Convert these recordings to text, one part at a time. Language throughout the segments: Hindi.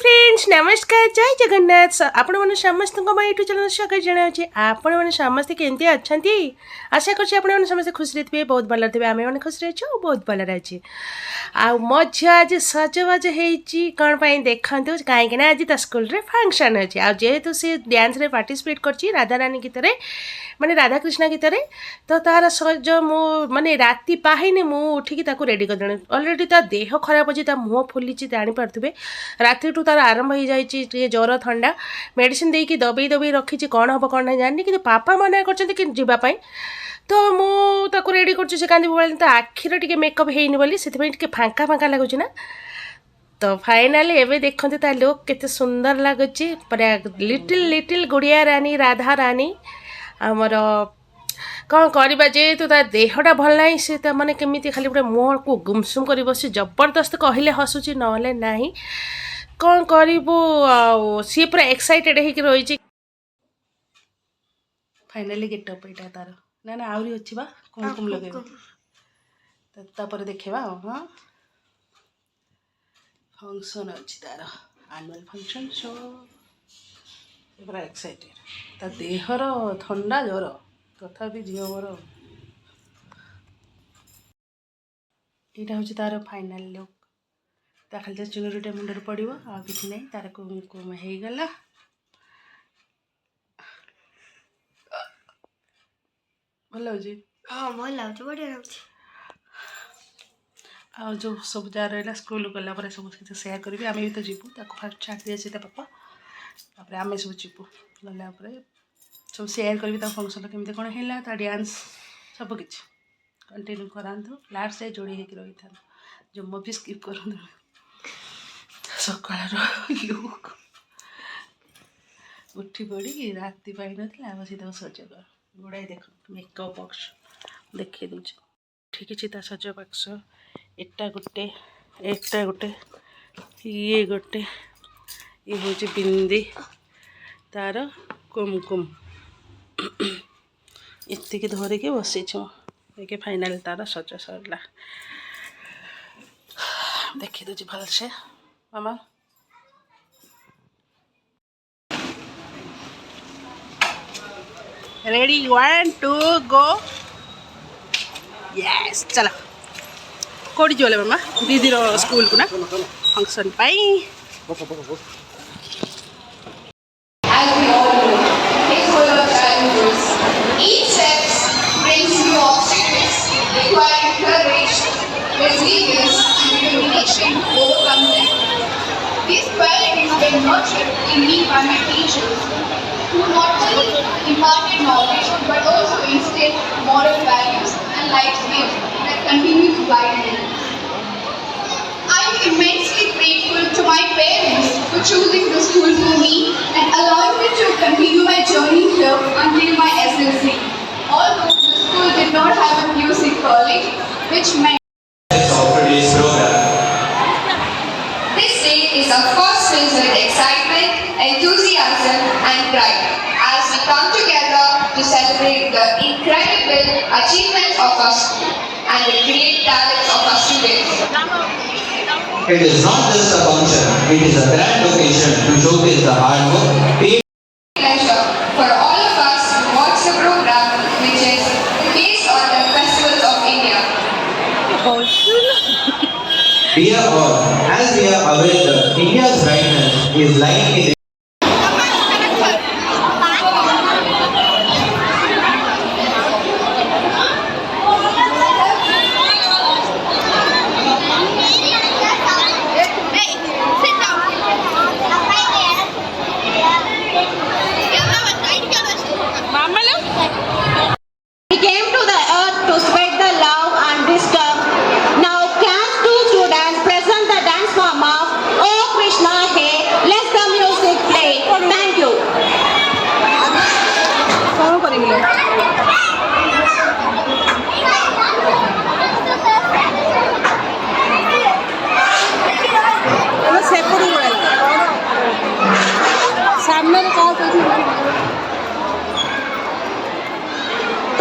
फ्रेंड्स नमस्कार जय जगन्नाथ आपण मैंने समस्त यूट्यूब चैनल स्वागत जनाऊे आपण मैंने समस्ते केमती अच्छा आशा कर समस्त खुश थे बहुत भल थे आम मैंने खुश अच्छे बहुत भल अच्छे आ मो झी आज सजबाज होती कौन पर देखते कहीं आज ता स्कूल रे फंक्शन अच्छे आेतु सी डांस रे पार्टिसिपेट कर राधारानी गीत माने राधाकृष्ण गीत तो तार सज मु माने राति पाहिनी मु उठिकी ताकू रेडी कर देनी अलरेडी ता देह खराब अच्छी मुँह फुली जापारे राति तार आरंभ हो जाए ज्वर थंडा मेडिसिन देकी दबे दबे रखी कौन हम कौन ना जानी कि पापा मना कर तो मुझे रेडी कर कांदी तो आखिर टे मेकअप होनी बोली से फांका फांका लगुच ना तो फाइनाली एवं देखते ता लुक केते सुंदर लगुच पूरा लिटिल लिटिल गुड़िया रानी राधा रानी आमर कौन करवा जेहेतु ता देहटा भल ना सी मैंने केमी खाली पूरा मुँह को गुमसुम कर बस जबरदस्त कहले हसुची ना कौन करूँ सी पूरा एक्साइटेड हो रही फाइनाली गेटअप यहाँ तार ना ना आहरी अच्छी बा कुमकुम लगे तापर देखा हाँ फंक्शन अच्छी तार एनुअल फंक्शन सो पूरा एक्साइटेड ता देहर थंडा ज्वर तथापि झील मोर यहाँ हूँ तार फाइनाल लुक ता खाली चुनरीटा मुंडर पड़ो आ कि ना तार कुमकुम हो गला भल हाँ भल बढ़िया आ जो सब जहाँ रहा स्कूल गला सब किसी सेयार करी आम भी तो जीवु फास्ट छाड़ दिए पापा तापर आम सब जीवु गला सब सेयार करी फंक्शन केमती कौन है डांस सबकि कंटिन्यू करातु लास्ट से जोड़ी होकर रही था जम्मा भी स्किप करूँ सकाल लुक उठी पड़ी राति पाई ना बस सज कर गुड़ाई देख मेकअप बक्स देखी दूचे ठीक है सज बक्स एटा गोटे ये गोटे ये हूँ बिंदी तार कुमकुम इतनी धरिकी बसीचु देखिए फाइनाल तार सज सरला देखी दूची भलसे मामा रेडी 1 2 गो यस चलो कोड़ी चले मामा दीदी स्कूल को ना function pi overcome them. These qualities were nurtured in me by my teachers, who not only imparted knowledge but also instilled moral values and life skills that continue to guide me. I am immensely grateful to my parents for choosing the school for me and allowing me to continue my journey here until my SLC. Although the school did not have a music college, which meant is of course filled with excitement, enthusiasm and pride as we come together to celebrate the incredible achievements of our school and the great talents of our students. It is not just a function, it is a grand occasion to showcase the hard work. Pleasure for all of us to watch the program which is based on the festivals of India. Dear all, as we are aware that India's brightness is lying in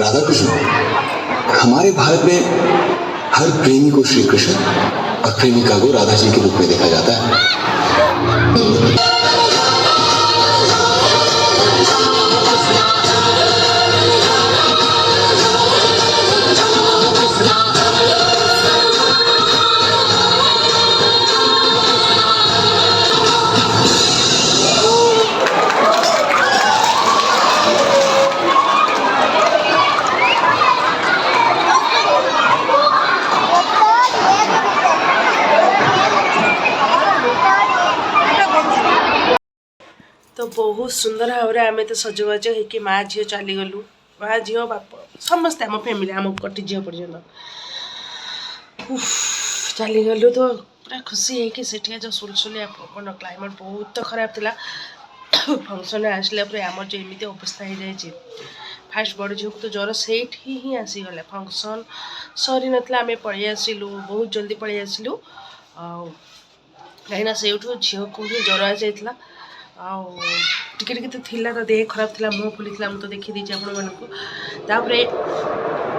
Radha Krishna हमारे भारत में हर प्रेमी को श्री कृष्ण और प्रेमिका को राधा जी के रूप में देखा जाता है। तो बहुत सुंदर भाव में आम तो सजबाज हो माँ झील चलीगलु माँ झील बाप समस्ते आम फैमिली आम कटी झील पर्यटन चलीगलु तो पूरा खुशी है से जो सुलसुलिया पवन क्लाइमेट बहुत खराब था फंक्शन आसला आम जो एमती अवस्था हो जाए फास्ट बड़ झील को तो ज्वर से ही आसीगला फंक्शन सरी नाला आम पलि आसिलु बहुत जल्दी पलि आसिलु कहीं से झील को ही ज्वर आ जाइला टिके टिके तो थिला तो देह खराब थिला मुँह फुली मुझे देखी देती आपण मानक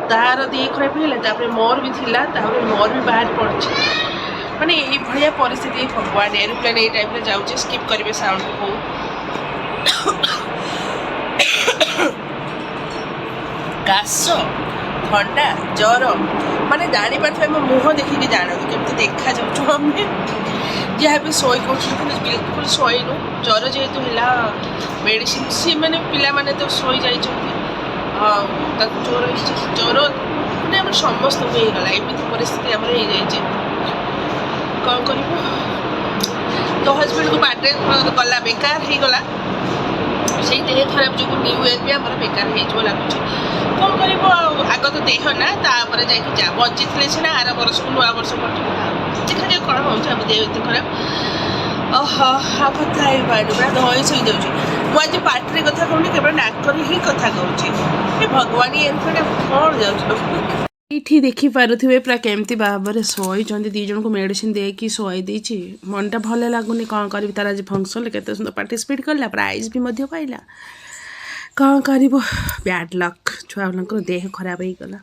तार देह खराब है मोर भी थिला मोर भी बाहर पड़ी माने ये भाया परिस्थिति भगवान एरोप्लेन ये टाइप जाऊँचे स्किप करेंगे साउंड को काश थंडा ज्वर माने जानी पारे मुँह देखिए जानते केमती देखा जाऊँ आम जहाँ भी शोई कर बिल्कुल शोनु ज्वर जेहेतु है मेडिसिन सी मैंने पिला तो शोई जा ज्वर ज्वर मैंने समस्त होगला एमती परिस्थिति आम कौन कर तो हजबैंड को बाटे गला बेकार हो गला से देह खराब जो न्यू इयर भी आम बेकार हो लगुच कौन कर आग तो देह ना तापर जा बची थे सीना आर वर्ष को नुआ वर्ष पड़े देखा जाए कौन हो देह एत खराब आ कथा पूरा धई शई जाऊँगी मुझे पार्टी कथा कहूनी केवल नाकर ही कथा कहूँ भगवान ये कौन जाऊँ ये देखिपे पूरा केमती भाव में शोई दी जन को मेडिसिन देकी शोई देती मनटा भल लगुनि कौन करी तार आज फंक्शन केते सुंदर पार्टिसिपेट कला प्राइज भी पाइला कौन कर बैड लक छुआ देह खराब हो गला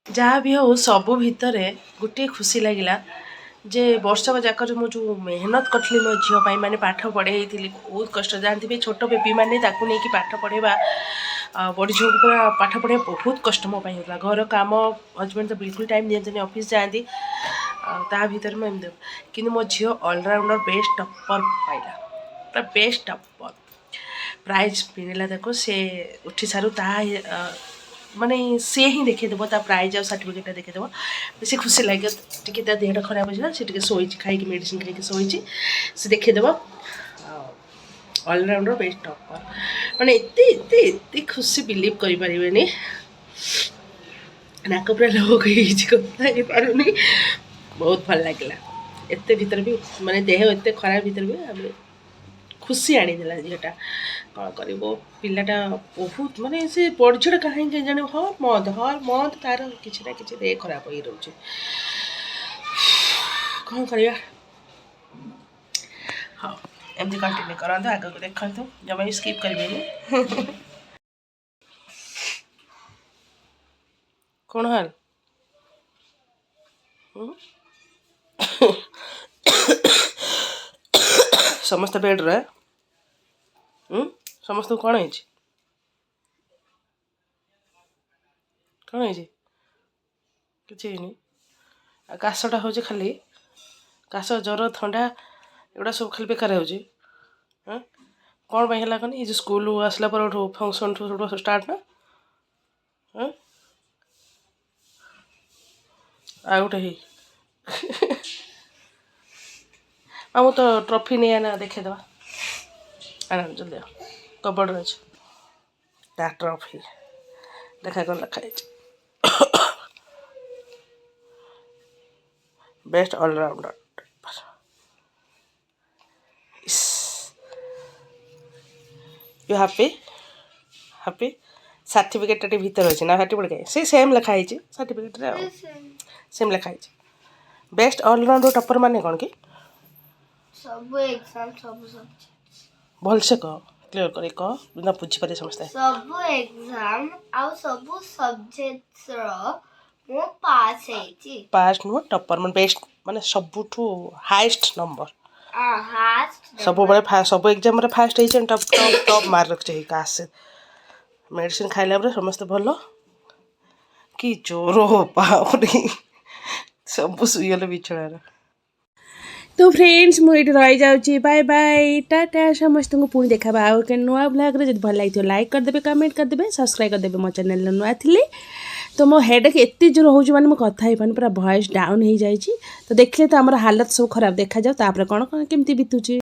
जहाँ भी हो सबू भितर गोटे खुशी लगिला जे वर्षक जाक मुझे मेहनत करी मो झील मैंने पाठ पढ़े बहुत कष्ट जानते छोट बेबी मैंने नहीं पाठ पढ़ेवा बड़ी झील को पूरा पाठ पढ़े बहुत कष्ट मो होता घर काम हजबैंड तो बिल्कुल टाइम दिखते ऑफिस जाती भर में एमती कि मो झील ऑलराउंडर बेस्ट टप्पर पाइला पूरा बेस्ट टप्पर प्राइज मिलला देखो से उठी सारू माने सी ही देखीदेव प्राइज आ सर्टिफिकेट देखीदेव बेस खुशी लगे टी देहटा खराब हो सी शोई खाई मेडिसिन खाई शोई से देखीदेव ऑलराउंडर बेस्ट टॉपर मैंने एत खुशी बिलीव करें नाक पूरा लोक पारुनी बहुत भल लगे एत भीतर भी माने देह एत खराब भीतर भी आम खुशी आनीदेला झीलटा कौन कर पिलाटा बहुत माने से बड़ झील कहीं जाने हर मद तार किसी ना कि देह खराब हो रोचे कौन कर हाँ एमती कंटिन्यू करूँ आग को देखा जमा स्किप करें कौन हाल समस्त बेड रे समस्त कौन है कौन है कि काशटा हो खाली काश ज्वर थंडा एगुड़ा सब खाली बेकार हो कौन है कौन ये स्कूल आसला पर फंक्शन ठू स्टार्ट ना आ गोटे ही मु तो ट्रॉफी नहीं आना देखेदवा आना जल्दी कबड़ अच्छे ट्रॉफी देखा कौन लिखाई best allrounder you happy happy certificate भीतर अच्छे ना सर्टिफिकेट से सेम लिखाई सर्टिफिकेट सेम लिखाई बेस्ट ऑलराउंडर टॉपर माने कौन कि सब एग्जाम सब सब्जेक्ट भलसे कह क्लियर कर कह बिना बुझी पारे समझते सब एग्जाम आ सब सब्जेक्ट्स रो मो पास है जी पास नो टॉपर मन बेस्ट माने सबुठू हाईएस्ट नंबर हास्ट सब सब एग्जाम फास्ट होती टप टप टप मार्क चाहिए काश मेडिसिन खाइला समस्त भल कि जोर हो बापरे सब शुईगले बिछणार तो फ्रेंड्स मुझे रही जाऊँगी बाय बाय टाटा समस्त को पुणी देखा आउ के नुआ ब्लॉग रे भल लगी लाइक करदे कमेंट करदे सब्सक्राइब करदे मो चैनल नुआ थी तो मो हेडेक एत जोर हो मैंने मुझे कथा पानी पूरा वॉइस डाउन हो जाए तो देखिए तो आम हालत सब खराब देखा जाऊ कौन कौन केमती बीतुची।